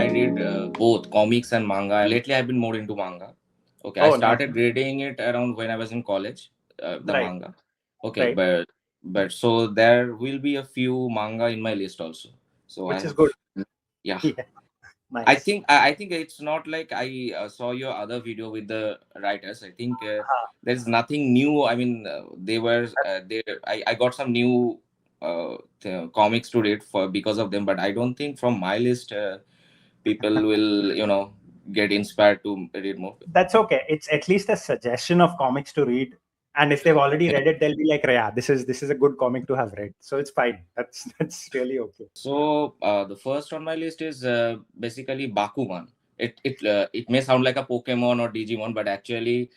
I read both comics and manga. Lately, I've been more into manga. Okay, I Oh, nice. started reading it around when I was in college. The Right, manga. Okay, right. but so there will be a few manga in my list also. So I Which is have, good. yeah. Yeah, I nice. think I think it's not like I saw your other video with the writers. I think there's nothing new. I mean, they were they. I got some new comics to read for because of them, but I don't think from my list people will get inspired to read more. That's okay. It's at least a suggestion of comics to read. And if they've already read it, they'll be like, yeah, this is a good comic to have read. So it's fine. That's really okay. So the first on my list is basically Bakuman. It may sound like a Pokemon or Digimon, but actually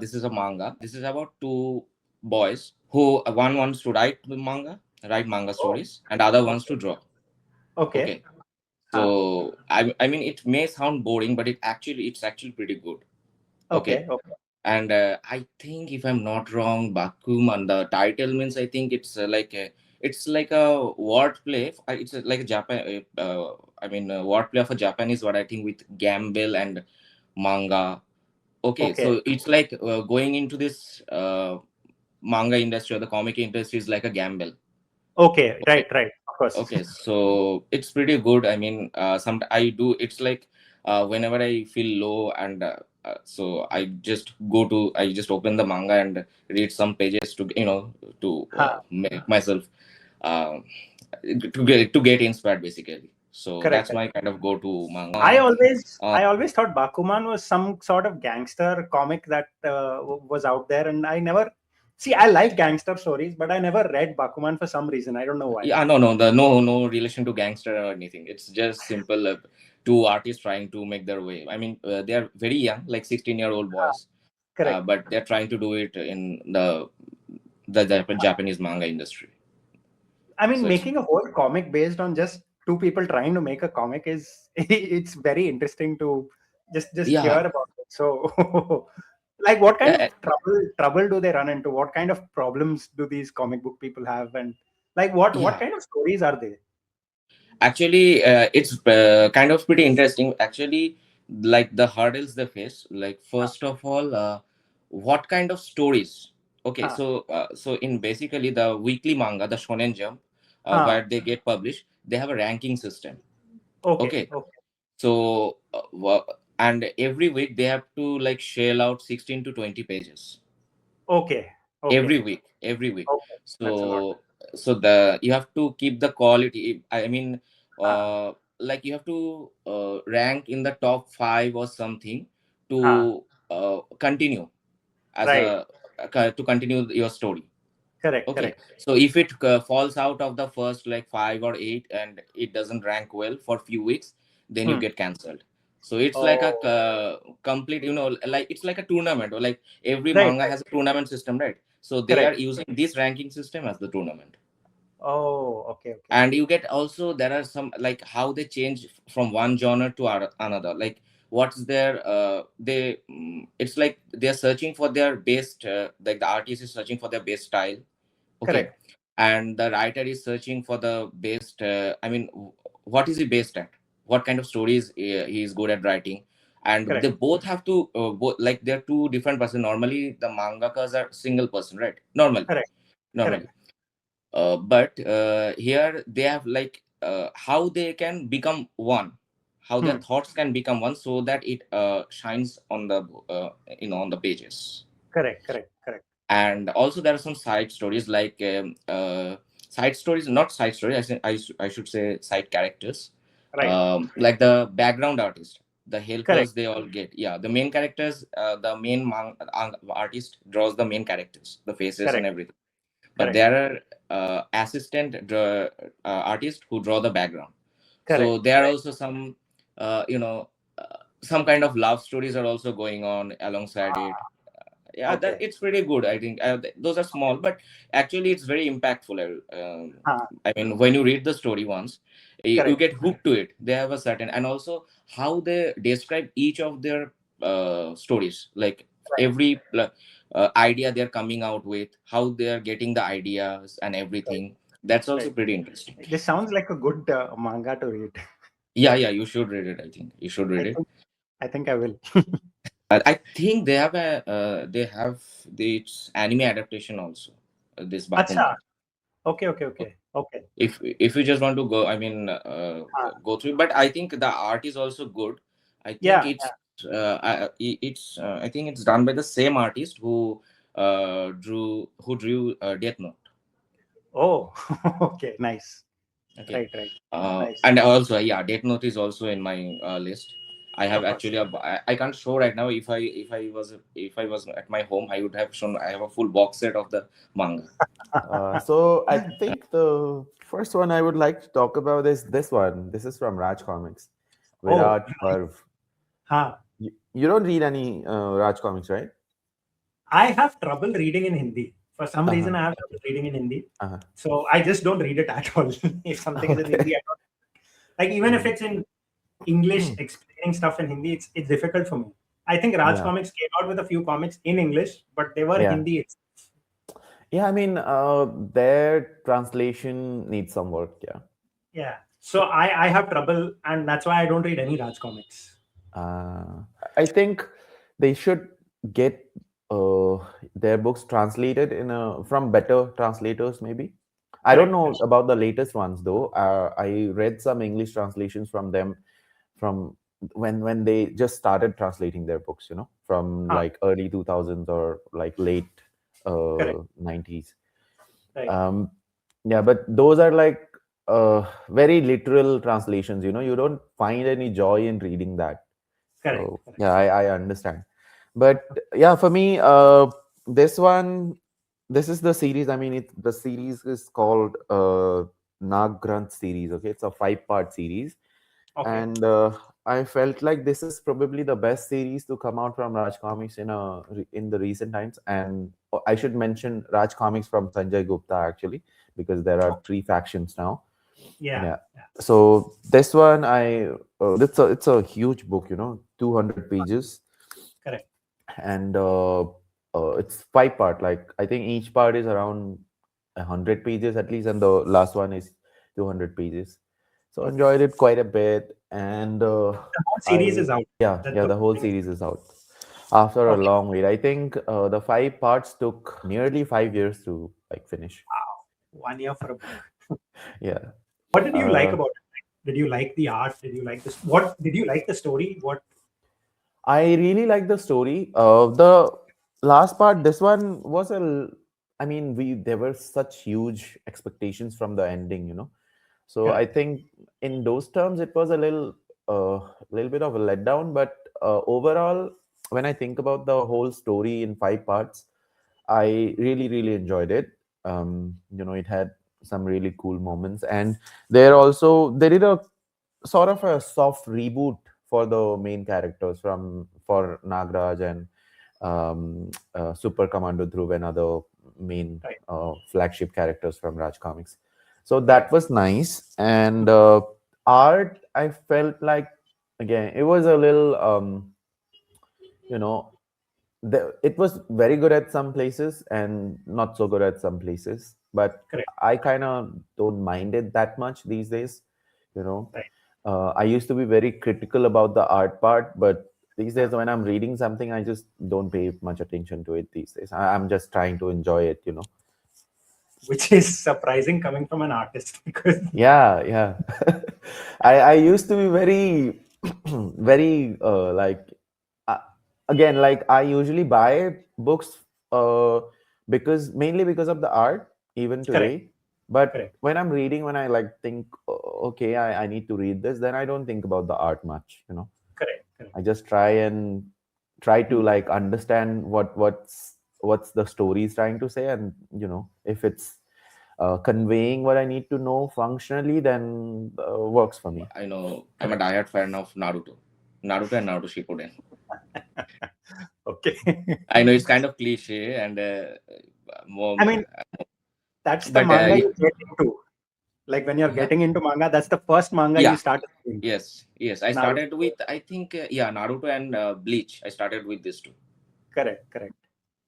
this is a manga. This is about two boys who one wants to write manga Oh, stories, and other wants okay. to draw. Okay. Okay, Huh. so I mean it may sound boring, but it's actually pretty good. Okay, Okay. Okay. and I think if I'm not wrong, Bakuman, the title means I think it's like a wordplay. It's like a Japan. I mean, wordplay of a Japanese word. I think with gamble and manga. Okay, Okay. so it's like going into this manga industry or the comic industry is like a gamble. Okay. Okay, Right. Right. Of course. okay, so it's pretty good. I mean, some I do. It's like whenever I feel low and so I just open the manga and read some pages to to Huh. make myself uh, to get inspired basically. So Correct. that's Correct. my kind of go-to I manga. always Uh, I always thought Bakuman was some sort of gangster comic that was out there, and I never see. I like gangster stories, but I never read Bakuman for some reason. I don't know why. yeah, no relation to gangster or anything. It's just simple two artists trying to make their way. I mean, they are very young, like 16-year-old boys, Correct. but they're trying to do it in the Japanese manga industry. I mean, So it's making a whole comic based on just two people trying to make a comic is it's very interesting to just hear yeah, about it. So, like, what kind of yeah, trouble do they run into? What kind of problems do these comic book people have? And like, what yeah. kind of stories are they? Actually, it's kind of pretty interesting. Actually, like the hurdles they face. Like Huh, first of all, what kind of stories? Okay, huh, so in basically the weekly manga, the Shonen Jump, huh. where they get published, they have a ranking system. Okay, Okay, okay, so and every week they have to like shell out 16 to 20 pages okay, okay, every week. okay. That's a lot. So the you have to keep the quality. I mean, Huh, like you have to rank in the top 5 or something huh. to continue as Right. a to continue your story. Correct, Okay, correct. so if it falls out of the first like 5 or 8 and it doesn't rank well for few weeks, then you Hmm. get cancelled. So it's like a Oh, complete, like it's like a tournament, or like every right, manga right. has a tournament system, right? So they are Correct. using this ranking system as the tournament. Oh, okay, okay. And you get also there are some like how they change from one genre to another, like what's their it's like they're searching for their best like the artist is searching for their best style. Okay, Correct, and the writer is searching for the best I mean what is he based at, what kind of stories he is good at writing. And they correct, both have to like they're two different person. Normally the mangakas are single person, right? Normally, correct. but here they have like how they can become one, how their Hmm. thoughts can become one, so that it shines on the on the pages. Correct, correct, correct. And also there are some side stories like side stories, not side stories, I should say side characters, Right. like the background artist, the Correct, helpers they all get. Yeah, the main characters, the main artist draws the main characters, the faces and correct, everything. But correct, there are artists who draw the background. So correct, there are correct. also some some kind of love stories are also going on alongside it. Ah, Yeah, that okay, it's pretty good, I think. Those are okay. small, but actually it's very impactful. Ah, I mean, when you read the story once, you correct, get hooked to it. They have a certain, and also how they describe each of their stories, like right, every idea they're coming out with, how they're getting the ideas and right, everything. That's also right. pretty interesting. This sounds like a good manga to read. Yeah, yeah, you should read it. I think you should read I it. think I think I will. I think they have this anime adaptation also. This Bakuman. Acha. Okay, okay, okay, okay. If you just want to go, I mean, Ah, go through. But I think the art is also good. I think yeah, it's yeah. I think it's done by the same artist who drew Death Note. Oh, okay, nice. Okay. Right, right. Nice. And also, yeah, Death Note is also in my list. I have Of course. actually I can't show right now. If I was at my home, I would have shown. I have a full box set of the manga. So I think the first one I would like to talk about is this one. This is from Raj Comics, Oh, Virat Parv. huh. You don't read any Raj Comics, right? I have trouble reading in Hindi. For some Uh-huh. reason, I have trouble reading in Hindi. Uh-huh. So I just don't read it at all. If something is in Hindi, Okay. I don't like. Even if Mhm. it's in English, explaining stuff in Hindi, it's difficult for me. I think Raj Yeah. Comics came out with a few comics in English, but they were Yeah. Hindi. Yeah, I mean, their translation needs some work. Yeah. Yeah. So I have trouble, and that's why I don't read any Raj comics. Uh, I think they should get uh, their books translated from better translators, maybe. I don't Correct. know Correct. about the latest ones though. I read some English translations from them from when they just started translating their books, from Huh. like early 2000s or like late Correct. 90s. Right. Um, yeah, but those are like very literal translations. You don't find any joy in reading that. Correct. So Correct. yeah, I understand. But yeah, for me, this one, this is the series. I mean, the series is called Nag Granth series. Okay, it's a 5-part series, Okay. and I felt like this is probably the best series to come out from Raj Comics in the recent times. And I should mention Raj Comics from Sanjay Gupta actually, because there are Oh, 3 factions now. yeah. Yeah. Yeah. So this one, it's a huge book, 200 pages, Correct. and it's 5-part. Like I think each part is around 100 pages at least, and the last one is 200 pages. So Okay. enjoyed it quite a bit, and The whole series I is out. yeah, That's yeah, the the whole thing. series is out after a Okay. long wait. I think the 5 parts took nearly 5 years to like finish. Wow. 1 year for a book. Yeah. What did you like Uh, about it? Did you like the art? Did you like this? What did you like the story? What? I really like the story. The last part, this one was I mean, we there were such huge expectations from the ending, So I Correct. think in those terms, it was a little bit of a letdown. But overall, when I think about the whole story in 5 parts, I really, really enjoyed it. It had some really cool moments, and they did a sort of a soft reboot for the main characters for Nagraj and Super Commando Dhruv and other main Right. flagship characters from Raj Comics. So that Correct. was nice. And art, I felt like again it was a little you know it was very good at some places and not so good at some places. But Correct. I kind of don't mind it that much these days. You know, Right. I used to be very critical about the art part, but these days Huh. when I'm reading something, I just don't pay much attention to it these days. I'm just trying to enjoy it. Which is surprising coming from an artist because Yeah, yeah. I used to be very very uh, again, like I usually buy books because mainly because of the art even correct. today. But Correct. when I'm reading, when I like think, okay, I need to read this, then I don't think about the art much. Correct. Correct. I just try to Hmm. like understand what's the story is trying to say, and if it's conveying what I need to know functionally, then works for me. I know I'm a Correct. diehard fan of Naruto and Naruto Shippuden. Okay. I know it's kind of cliche and more, I mean, that's the but manga you get into. Like when you're huh? getting into manga, that's the first manga you Yeah, start reading. yes, yes. I Naruto. started with I think yeah Naruto and Bleach. I started with these two, Correct. Correct.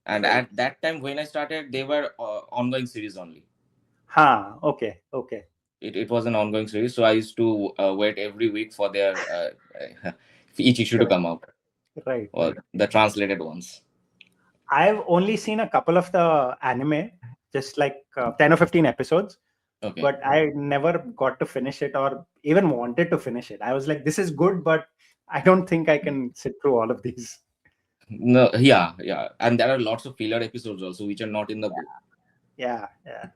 and Right. at that time when I started, they were ongoing series only. Ha. Okay. Okay. it was an ongoing series, so I used to wait every week for their each issue to Correct. come out, Right, or right. the translated ones. I've only seen a couple of the anime, just like 10 or 15 episodes, Okay. but I never got to finish it or even wanted to finish it. I was like, this is good, but I don't think I can sit through all of these. No, yeah, yeah, and there are lots of filler episodes also which are not in the book. Yeah, yeah,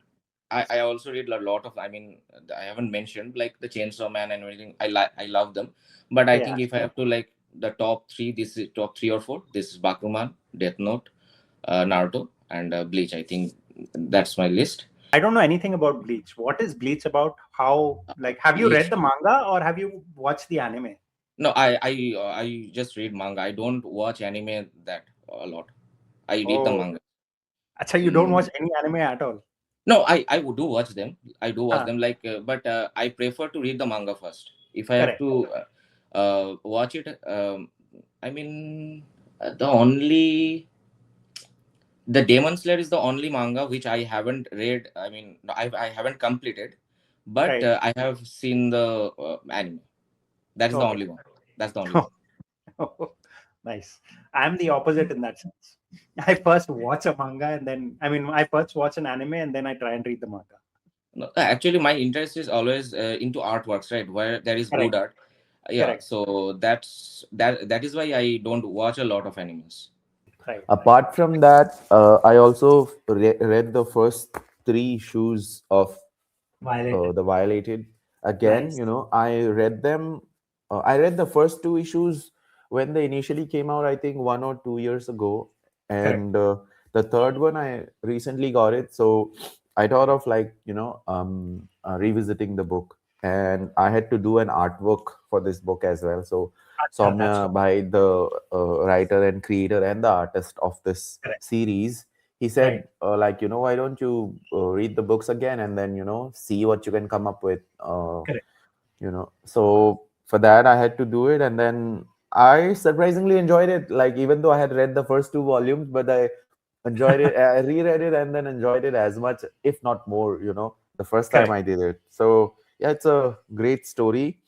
I also read a lot of. I mean, I haven't mentioned like the Chainsaw Man and everything. I love them, but I yeah. think if I have to like the top three, this is top three or four. This is Bakuman, Death Note, Naruto, and Bleach. I think that's my list. I don't know anything about Bleach. What is Bleach about? How, like, have you read Bleach. the manga or have you watched the anime? No, I just read manga. I don't watch anime that a lot. I read the Oh, manga. actually, you don't Mm, watch any anime at all. no, I would do watch them. I do watch Huh, them like, but I prefer to read the manga first. If I have correct. to watch it, I mean, the only the Demon Slayer is the only manga which I haven't read. I mean, no, I haven't completed, but Right. I have seen the anime. That is the Okay. only one. That's the only one. Nice. I'm the opposite in that sense. I first watch a manga and then, I mean, I first watch an anime and then I try and read the manga. No, actually, my interest is always into artworks, right? Where there is good Correct. art. Yeah, Correct. so that is why I don't watch a lot of animes. Right. Right. Apart from that, I also read the first three issues of Violated. the Violated. Again, Nice. I read them. I read the first two issues when they initially came out, I think 1 or 2 years ago, Correct. and the third one I recently got it. So I thought of like revisiting the book, and I had to do an artwork for this book as well. So That's Soumya, by the writer and creator and the artist of this correct. series, he Right. said like, why don't you read the books again and then see what you can come up with. Correct. So for that I had to do it, and then I surprisingly enjoyed it, like even though I had read the first two volumes, but I reread it and then enjoyed it as much, if not more, the first time Correct. I did it. So yeah, it's a great story.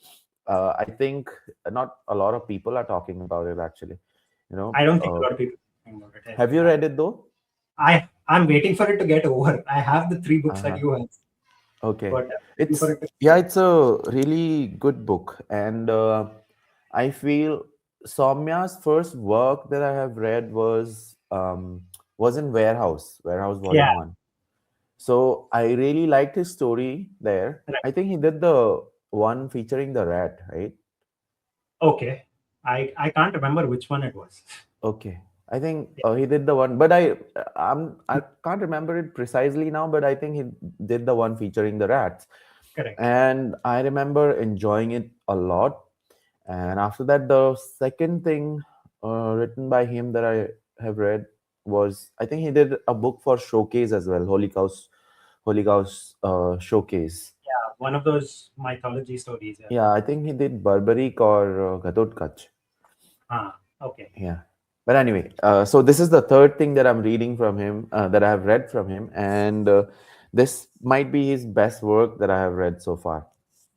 I think not a lot of people are talking about it actually. I don't think a lot of people are talking about it. Have you Yeah. read it though? I'm waiting for it to get over. I have the three books that Uh-huh. you have, Okay. but I'm waiting for it to Yeah, get over. it's a really good book. And I feel Soumya's first work that I have read was in Warehouse Yeah. Volume 1. So I really liked his story there. Correct. I think he did the one featuring the rat, right? Okay. I can't remember which one it was. Okay. I think he did the one, but I can't remember it precisely now, but I think he did the one featuring the rats. Correct. And I remember enjoying it a lot. And after that, the second thing written by him that I have read was, I think he did a book for Showcase as well, Holy Ghost Showcase. Yeah, one of those mythology stories. Yeah. Yeah, I think he did Barbaric or Ghatotkaч. Okay. Yeah. But anyway, so this is the third thing that I'm reading from him, that I have read from him. And this might be his best work that I have read so far.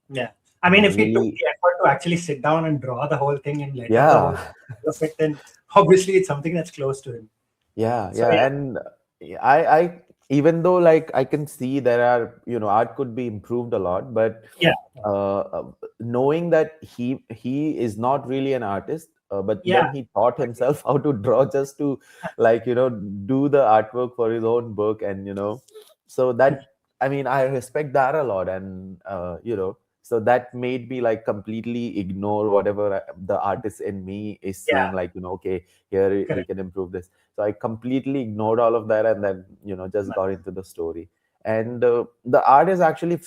Yeah. I mean, if he took Really, the effort to actually sit down and draw the whole thing and letter the whole yeah. thing of it, then obviously it's something that's close to him. Yeah, So yeah, yeah, and I even though like I can see there are art could be improved a lot, but yeah, knowing that he is not really an artist, but yeah, then he taught himself how to draw just to like do the artwork for his own book, and so that, I mean, I respect that a lot, and so that made me like completely ignore whatever the artist in me is yeah, seeing, like okay, here he correct. can improve this. So I completely ignored all of that, and then just got into the story. And the art is actually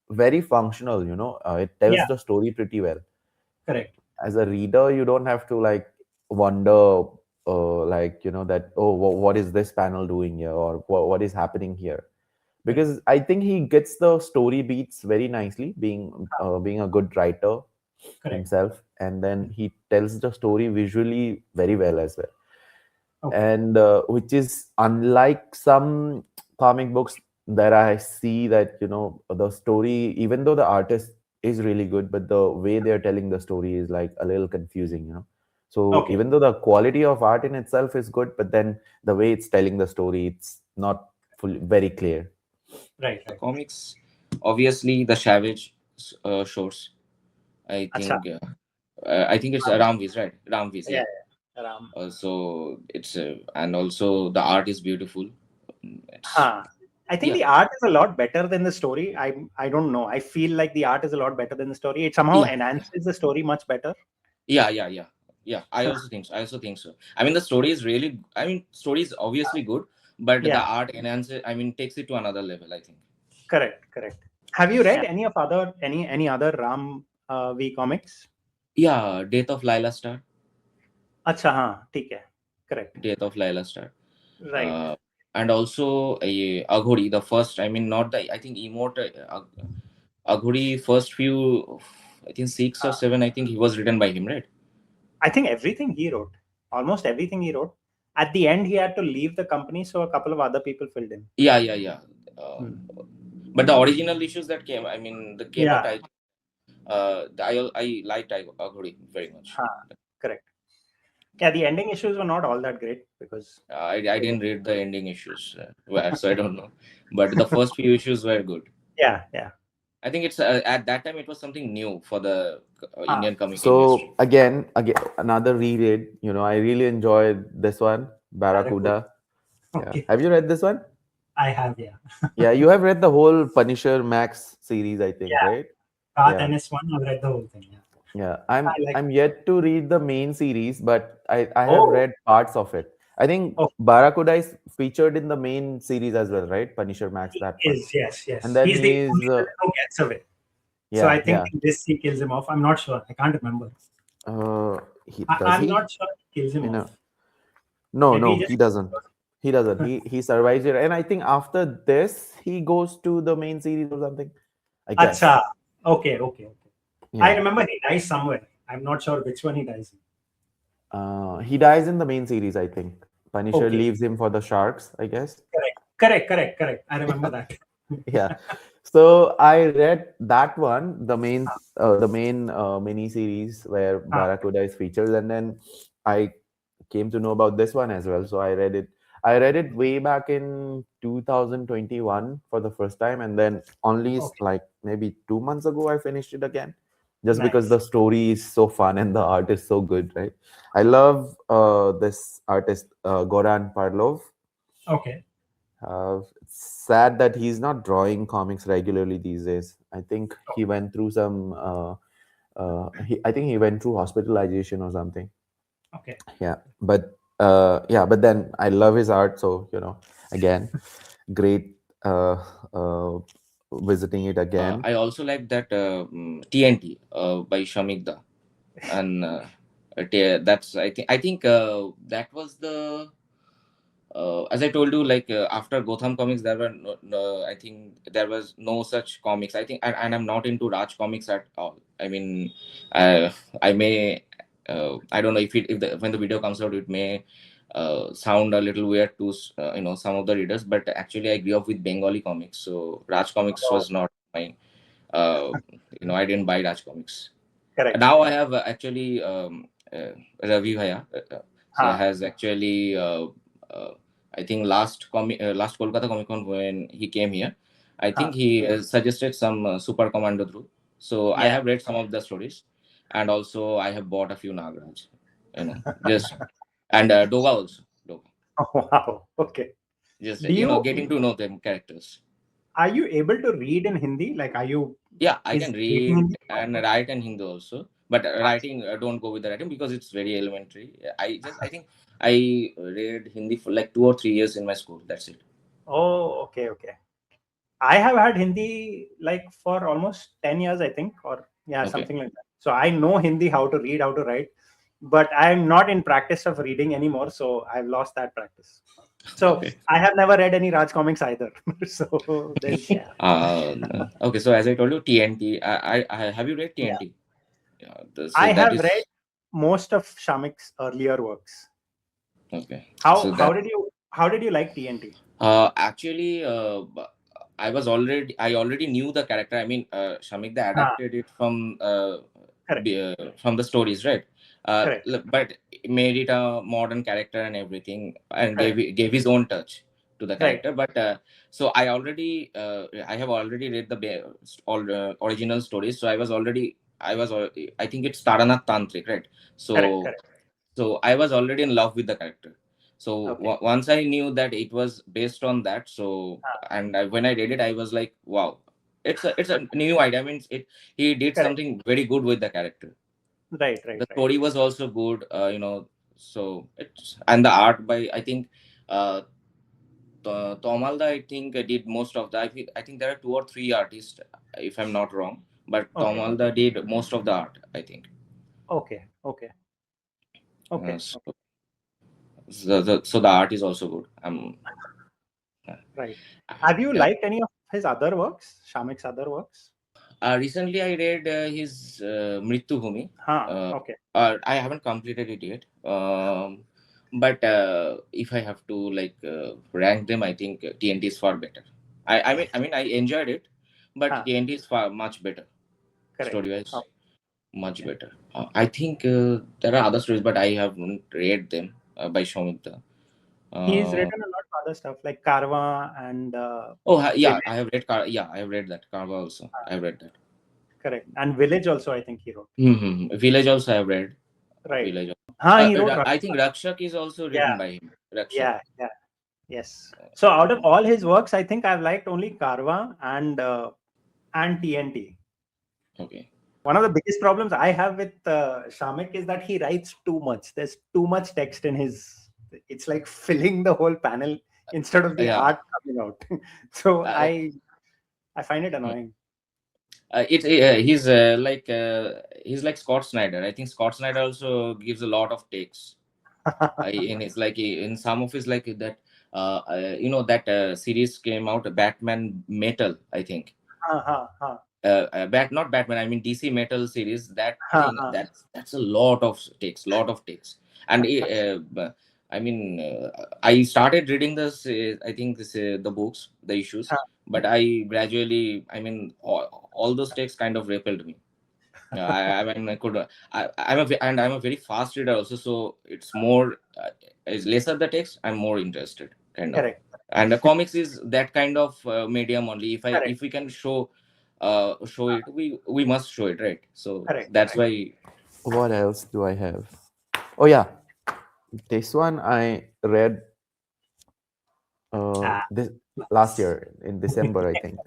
very functional. It tells Yeah, the story pretty well. correct. As a reader, you don't have to like wonder, like that, oh, what is this panel doing here, or what is happening here, Correct. because I think he gets the story beats very nicely, being a good writer Correct. himself, and then he tells the story visually very well as well. Okay. And which is unlike some comic books that I see that, the story, even though the artist is really good, but the way they're telling the story is like a little confusing. So Okay. even though the quality of art in itself is good, but then the way it's telling the story, it's not very clear. Right. The Right. comics, obviously the Savage shorts. I Acha. think I think it's Ramvis, right? Ramvis, Yeah. yeah. Yeah. So it's and also the art is beautiful. It's Huh. I think yeah, the art is a lot better than the story. I don't know. I feel like the art is a lot better than the story. It somehow yeah, enhances the story much better. yeah. I also think so. I also think so. I mean, the story is really. I mean, story is obviously good, but the Yeah. art enhances. I mean, takes it to another level, I think. Correct. Correct. Have you read any other Ram V comics? Yeah, Death of Lila Star. अच्छा हाँ ठीक है correct Death of Lila Star. right Uh, and also Aghori, the first. I mean, not the. I think emote. Aghori first few. I think six or हाँ seven. I think he was written by him, right? I think everything he wrote almost everything he wrote at the end he had to leave the company so a couple of other people filled in. Yeah. Uh, Hmm. but the original issues that came, I mean, that came out. Yeah I liked Aghori very much. हाँ correct yeah the ending issues were not all that great because I they were, didn't read the ending issues, so I don't know. But the first few issues were good. yeah I think it's at that time it was something new for the हाँ Indian comic industry. So again, another reread. I really enjoyed this one, Barracuda Barracuda. Yeah. okay Have you read this one? I have yeah Yeah, you have read the whole Punisher Max series, I think, yeah right? Path Yeah. NS1 I've read the whole thing yeah Yeah. I'm I like I'm yet to read the main series, but I have oh read parts of it. I think oh Barracuda is featured in the main series as well, right? Punisher Max, he that one. is yes And then he's the he is only villain who gets away. So I yeah, think yeah. in this he kills him off. I'm not sure. I can't remember. He I, does I'm he? not sure he kills him You off. know. No, Maybe he no, just. he doesn't. He doesn't. He survives it. And I think after this he goes to the main series or something. I guess. Acha. Okay. I Yeah. remember he dies somewhere. I'm not sure which one he dies in. He dies in the main series, I think. Punisher Okay. leaves him for the Sharks, I guess. Correct. I remember Yeah. that. Yeah. So I read that one, the main mini series where Ah, Barracuda is featured, and then I came to know about this one as well. So I read it. I read it way back in 2021 for the first time, and then only okay. like maybe 2 months ago I finished it again, just because Nice. the story is so fun and the art is so good, right? I love this artist Goran Parlov. Okay. It's sad that he's not drawing comics regularly these days. I think he Okay. went through some. I think he went through hospitalization or something. Okay. Yeah, but then I love his art. So again, great visiting it again. I also like that TNT by Shamikda, and that's I think that was the as I told you, like after Gotham comics, there were I think there was no such comics. I think, and I'm not into Raj comics at all. I mean, uh, I may, I don't know if when the video comes out, it may sound a little weird to some of the readers, but actually I grew up with Bengali comics, so Raj comics Oh, was not my, uh, I didn't buy Raj comics. Now I correct. have actually Ravi Bhaiya. So Ah, has actually uh, I think last Kolkata Comic Con when he came here, I think ah, he suggested some Super Commando through. So I yeah. have read some of the stories, and also I have bought a few Nagaraj. Just and Doga also. Doga. Oh, wow. Okay. Just Do you getting to know them characters. are you able to read in Hindi? Like, are you Yeah, I is can reading read Hindi and possible? write in Hindi also, but Achha. writing don't go with the writing because it's very elementary. I think I read Hindi for like 2 or 3 years in my school. That's it. Oh, okay. I have had Hindi like for almost 10 years, I think, or yeah, Okay, something like that. So I know Hindi, how to read, how to write, but I'm not in practice of reading anymore. So I've lost that practice. So okay, I have never read any Raj comics either. So there's, yeah. okay. So as I told you, TNT. I have you read Yeah. TNT? Yeah, so I that have read is most of Shamik's earlier works. okay. How So how that did you how did you like TNT? actually I already knew the character. I mean, Shamik they Ah, adapted it correct, from the stories, right? correct, But made it a modern character and everything, and correct. gave his own touch to the Right. character. But so I have already read the all original stories. So I think it's Taranath Tantric, right? Correct, So correct. I was already in love with the character. So Okay. once I knew that it was based on that, so Ah, and when I read it, I was like, wow, it's a new idea. I mean, he did correct. something very good with the character. Right, right, The right. story was also good, So it's and the art by I think Tomalda I think did most of the. I think there are two or three artists, if I'm not wrong, but Okay. Tomalda did most of the art. I think. Okay. Okay. Okay. So, Okay. so the art is also good. Right. Have you Yeah. liked any of his other works? Shamik's other works? Recently, I read his Mrityu Bhumi. Huh. Uh, Okay. I haven't completed it yet. But if I have to rank them, I think TNT is far better. I enjoyed it, but Huh. TNT is far much better Correct. story wise, much Okay. better. I think there are other stories, but I haven't read them by Shomikta. He's Uh, written a lot of other stuff like Karwa and yeah, Village. I have read that Karma also. I have read that. Correct. And Village also, I think he wrote. Village also I have read. Right. Village. Huh, he wrote I think Rakshak. Rakshak is also Yeah. written by him. Rakshak. Yeah. Yeah. Yes. So out of all his works, I think I've liked only Karwa and TNT. Okay. One of the biggest problems I have with Shamik is that he writes too much. There's too much text in his. It's like filling the whole panel instead of the Yeah. art coming out. So Uh, I find it annoying. he's like Scott Snyder. I think Scott Snyder also gives a lot of takes. And it's like in some of his like that. That series came out, Batman Metal. I think. Ha ha ha Not Batman. I mean DC Metal series. That ha thing. ha That's a lot of takes, and I mean, I started reading this. I think the books, the issues, ha. but I gradually. I mean, all those takes kind of repelled me. I mean, I'm a very fast reader also, so it's more is lesser the text. I'm more interested, kind of. Correct. And the comics is that kind of medium only. Correct. If we can show it, we must show it, right? So Correct. that's Correct. why. What else do I have? Oh yeah, this one I read Ah, this last nice. year in December, I think.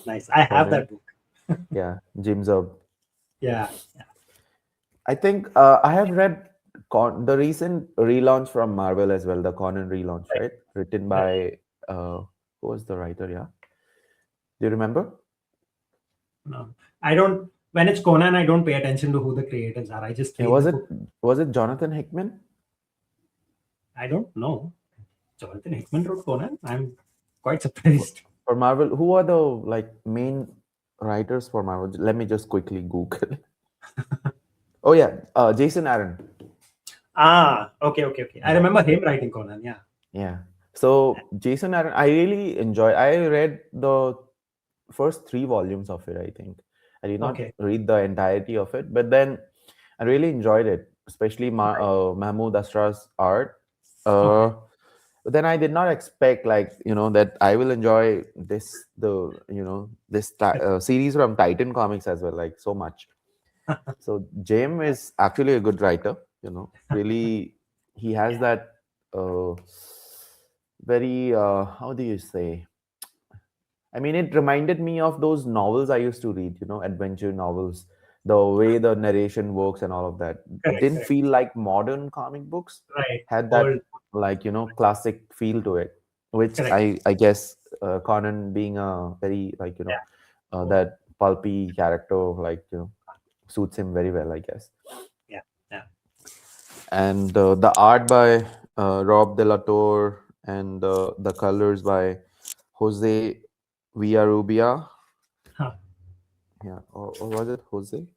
Nice. I have Conan, that book. yeah, Jim Zub. Yeah. I think I have read the recent relaunch from Marvel as well, the Conan relaunch, Right. right? Written Right. by who was the writer? Yeah, do you remember? No, I don't. When it's Conan, I don't pay attention to who the creators are. I just Yeah, read the book. was it Jonathan Hickman? I don't know. Jonathan Hickman wrote Conan. I'm quite For, surprised. for Marvel? Who are the like main writers for Marvel? Let me just quickly Google. Oh yeah, Jason Aaron. Ah, okay, okay, okay. I Yeah, remember him writing Conan. Yeah. yeah. So Jason Aaron, I really enjoy. I read the first 3 volumes of it. I think I did not Okay. read the entirety of it, but then I really enjoyed it, especially Right. Mahmood Asrar's art. Okay. But then I did not expect, like, that I will enjoy this series from Titan Comics as well, like, so much. So James is actually a good writer. Really, he has Yeah. that uh, very how do you say? I mean, it reminded me of those novels I used to read, adventure novels. The way the narration works and all of that Correct. didn't Correct. feel like modern comic books. Right. Had Old. that, like, classic feel to it, which Correct. I guess Conan being a very, like, Yeah. that pulpy character, like, suits him very well, I guess. Yeah. Yeah. And the art by Rob De La Torre, and the colors by Jose Villarrubia. Huh. Yeah, or was it Jose?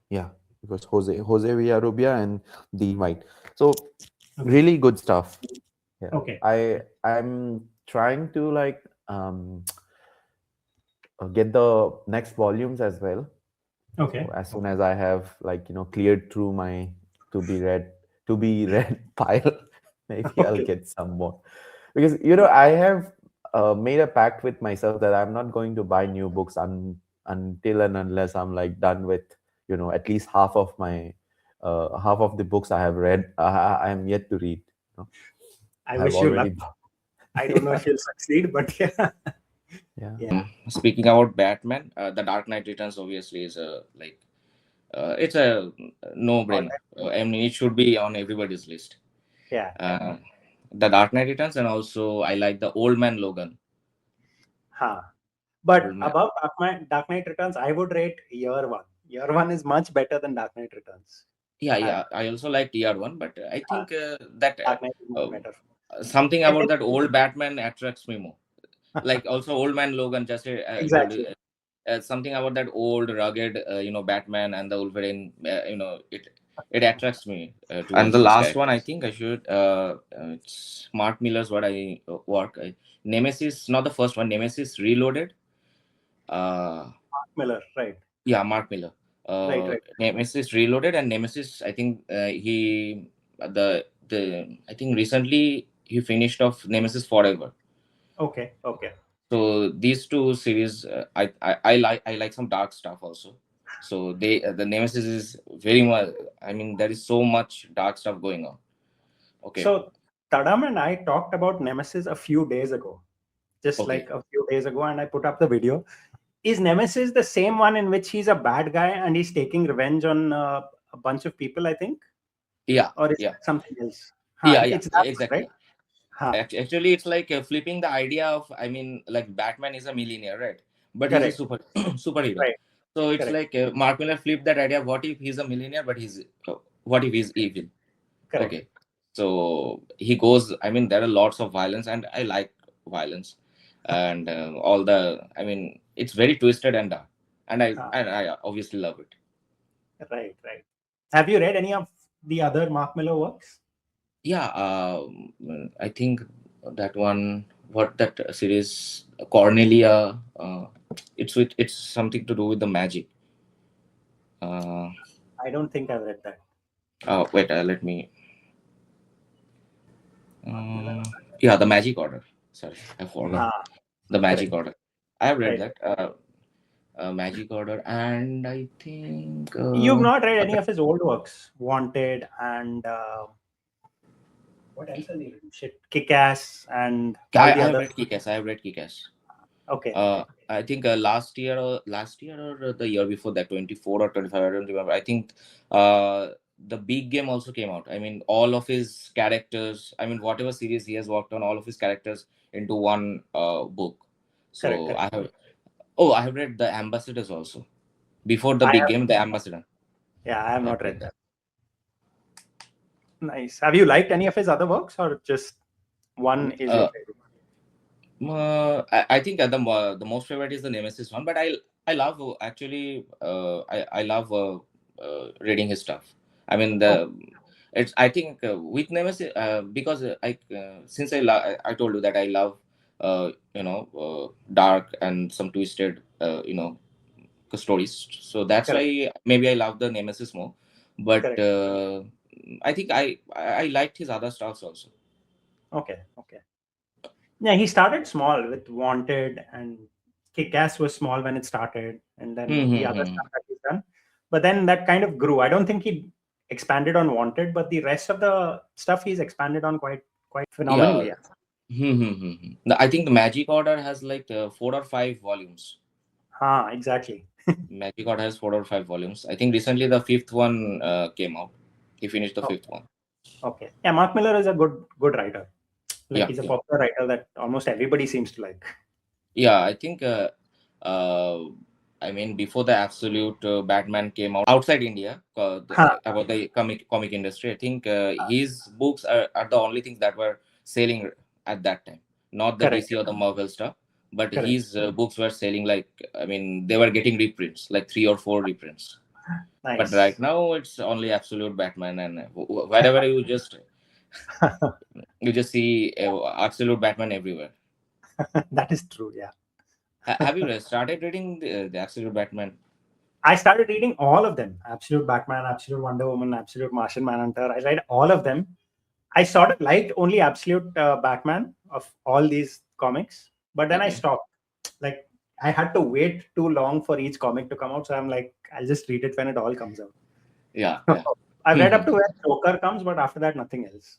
Yeah, it was Jose Villarrubia and Dean White. So Okay. really good stuff. Yeah, Okay. I'm trying to, like, get the next volumes as well. So Okay. as soon as I have, like, cleared through my to be read to be read pile, maybe I'll Okay. get some more. Because I have made a pact with myself that I'm not going to buy new books until and unless I'm like done with at least half of the books I have read. I am yet to read. I I have wish you already luck. I don't know yeah, if you'll succeed, but yeah. yeah. Yeah. Speaking about Batman, the Dark Knight Returns obviously is a like it's a All no-brainer. I mean, it should be on everybody's list. Yeah. Yeah. Uh, the Dark Knight Returns, and also I like the Old Man Logan. Huh. But Old Man. above Dark Knight Returns, I would rate Year One. Year One is much better than Dark Knight Returns. Yeah, And yeah. I also like TR1, but I uh, think that Dark Knight is much uh, better. something I about think that old Batman attracts me more. Like also Old Man Logan, just told you exactly. something about that old rugged, Batman and the Wolverine. It attracts me And towards the those last characters. one, I I think I should. It's Mark Miller's what I work. Nemesis, not the first one. Nemesis Reloaded. Uh, Mark Miller, right? yeah, Mark Miller. Right, right. Nemesis Reloaded and Nemesis. I think the I think recently he finished off Nemesis Forever. Okay, okay. So these two series, I like some dark stuff also. So the Nemesis is very much. I mean, there is so much dark stuff going on. Okay, So Tadam and I talked about Nemesis a few days ago, just okay. like a few days ago, and I put up the video. Is Nemesis the same one in which he's a bad guy and he's taking revenge on a bunch of people? I think, Yeah, or is yeah, that something else? yeah, yeah. It's that one, right? Exactly. Huh, Actually, it's like flipping the idea of. I mean, like Batman is a millionaire, right? But he's a correct. super superhero. Right. So it's Correct. like Mark Miller flipped that idea. What if he's a millionaire, but what if he's evil? Correct. Okay, so he goes. I mean, there are lots of violence, and I like violence, and all the. I mean, it's very twisted and dark, and I Huh, and I obviously love it. right. Right. Have you read any of the other Mark Miller works? Yeah, I think that one. What that series Cornelia? It's something to do with the magic. Uh, I don't think I've read that. Wait, let me. Mark Miller. Uh, yeah, the Magic Order. Sorry, I forgot Ah, the Magic correct. Order. I have read Right. that. Magic Order, and I think You've not read any of his old works, Wanted, and what else has he written? Shit, Kick Ass, and all I the have other. read Kick-Ass. I have read Kick-Ass. Okay. I think last year or the year before that, 24 or 25, I don't remember. I think the Big Game also came out. I mean, all of his characters, I mean, whatever series he has worked on, all of his characters into one book. Correct. So Correct. I have read the Ambassadors also. Before the I Big have. Game, the Ambassador. Yeah, I have I have not read read that. that. Nice. Have you liked any of his other works, or just one is your Uh, favorite? I think the most favorite is the Nemesis one, but I love actually I love reading his stuff. I mean Oh, the it's I think with Nemesis because since I told you that I love dark and some twisted stories, so that's correct. why maybe I love the Nemesis more. But Correct. I think I liked his other stuffs also. Okay. Okay. Yeah, he started small with Wanted, and Kick Ass was small when it started, and then the other Hmm. stuff that he's done. But then that kind of grew. I don't think he expanded on Wanted, but the rest of the stuff he's expanded on quite phenomenally. Yeah. Yeah. I think the Magic Order has like 4 or 5 volumes. Exactly. Magic Order has 4 or 5 volumes. I think recently the fifth one came out. He finished the Oh, fifth one. okay. Yeah, Mark Miller is a good writer. Like Yeah, he's a yeah, popular writer that almost everybody seems to like. yeah. I think. Uh, I mean, before the Absolute Batman came out outside India, Huh, about the comic industry, I think his books are the only things that were selling at that time. Not the correct. DC or the Marvel stuff, but Correct. his books were selling like I mean they were getting reprints, like 3 or 4 reprints. But right Nice. now it's only Absolute Batman, and wherever you just see Absolute Batman everywhere. That is true. Yeah. Have you started reading the Absolute Batman? I started reading all of them: Absolute Batman, Absolute Wonder Woman, Absolute Martian Manhunter. I read all of them. I sort of liked only Absolute Batman of all these comics, but then I Okay. stopped. Like, I had to wait too long for each comic to come out, so I'm like, I'll just read it when it all comes out. Yeah, yeah. I've read up to where Joker comes, but after that, nothing else.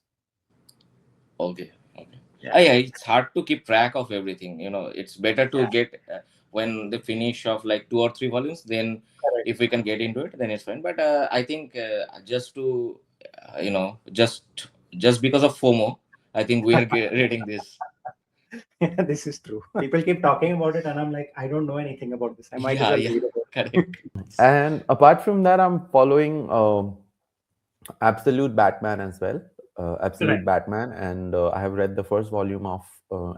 Okay, okay. Yeah, Yeah, it's hard to keep track of everything. It's better to yeah, get when the finish of like 2 or 3 volumes. Then, correct. if we can get into it, then it's fine. But I think just to, just because of FOMO, I think we are reading this. Yeah, this is true. People keep talking about it, and I'm like, I don't know anything about this. I might as Yeah, well yeah, read about it. correct. And apart from that, I'm following Absolute Batman as well. Absolute Right. Batman, and I have read the first volume of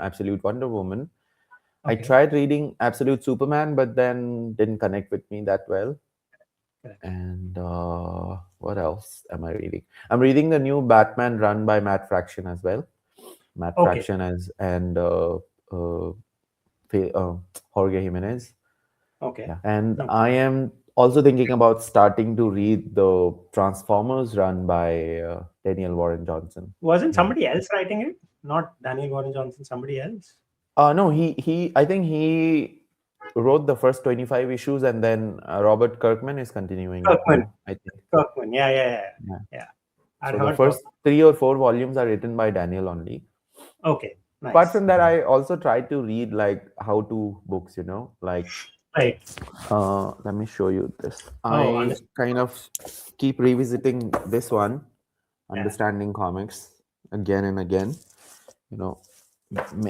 Absolute Wonder Woman. I Okay. tried reading Absolute Superman, but then didn't connect with me that well. Correct. And what else am I reading? I'm reading the new Batman run by Matt Fraction as well. Matt Okay. Fraction as and Fe- uh, Jorge Jimenez. Okay. Yeah, and No. I am also thinking about starting to read the Transformers run by Daniel Warren Johnson. Wasn't Yeah. somebody else writing it? Not Daniel Warren Johnson, somebody else. No, he. I think he wrote the first 25 issues, and then Robert Kirkman is continuing it Kirkman. now. I think. Kirkman. Yeah, yeah, yeah. Yeah. Yeah. I'd So the heard first Kirkman. 3 or 4 volumes are written by Daniel only. Okay. Apart Nice. from that, I also try to read like how-to books. Like Right. let me show you this. Oh, I understood. kind of keep revisiting this one, Yeah. Understanding Comics, again and again. You know,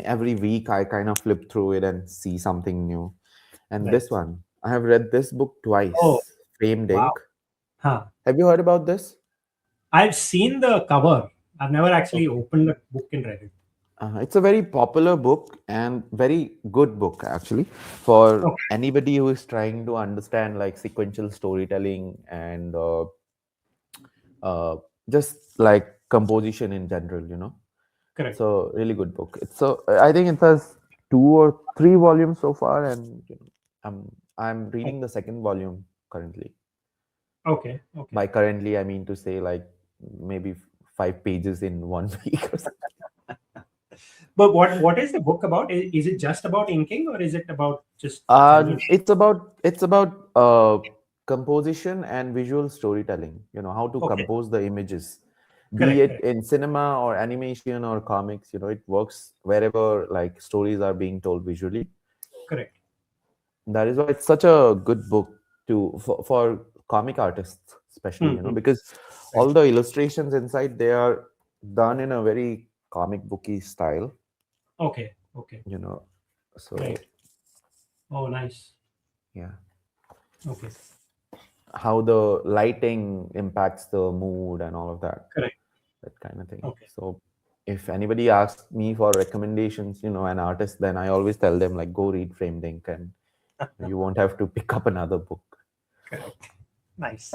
every week I kind of flip through it and see something new. And Right. this one, I have read this book Oh, twice, Framed wow. Ink. Huh. Have you heard about this? I've seen the cover. I've never actually Okay. opened the book and read it. It's a very popular book and very good book actually for Okay. anybody who is trying to understand like sequential storytelling and uh, just like composition in general. It's Correct. a really good book. I think it has 2 or 3 volumes so far, and I'm reading the second volume currently. Okay. Okay. By currently, I mean to say like maybe 5 pages in one week or something. But what is the book about? Is it just about inking, or is it about just general? It's about composition and visual storytelling. How to Okay. compose the images, be Correct. it Correct. in cinema or animation or comics. It works wherever like stories are being told visually. Correct. That is why it's such a good book for comic artists, especially. Mm-hmm. Because Right. all the illustrations inside they are done in a very comic booky style. Okay. Okay. You know, so Right. Oh, nice. yeah. Okay. How the lighting impacts the mood and all of Correct. that kind of thing. Okay. So if anybody asks me for recommendations, an artist, then I always tell them like go read Framed Ink, and you won't have to pick up another book. Correct. Nice.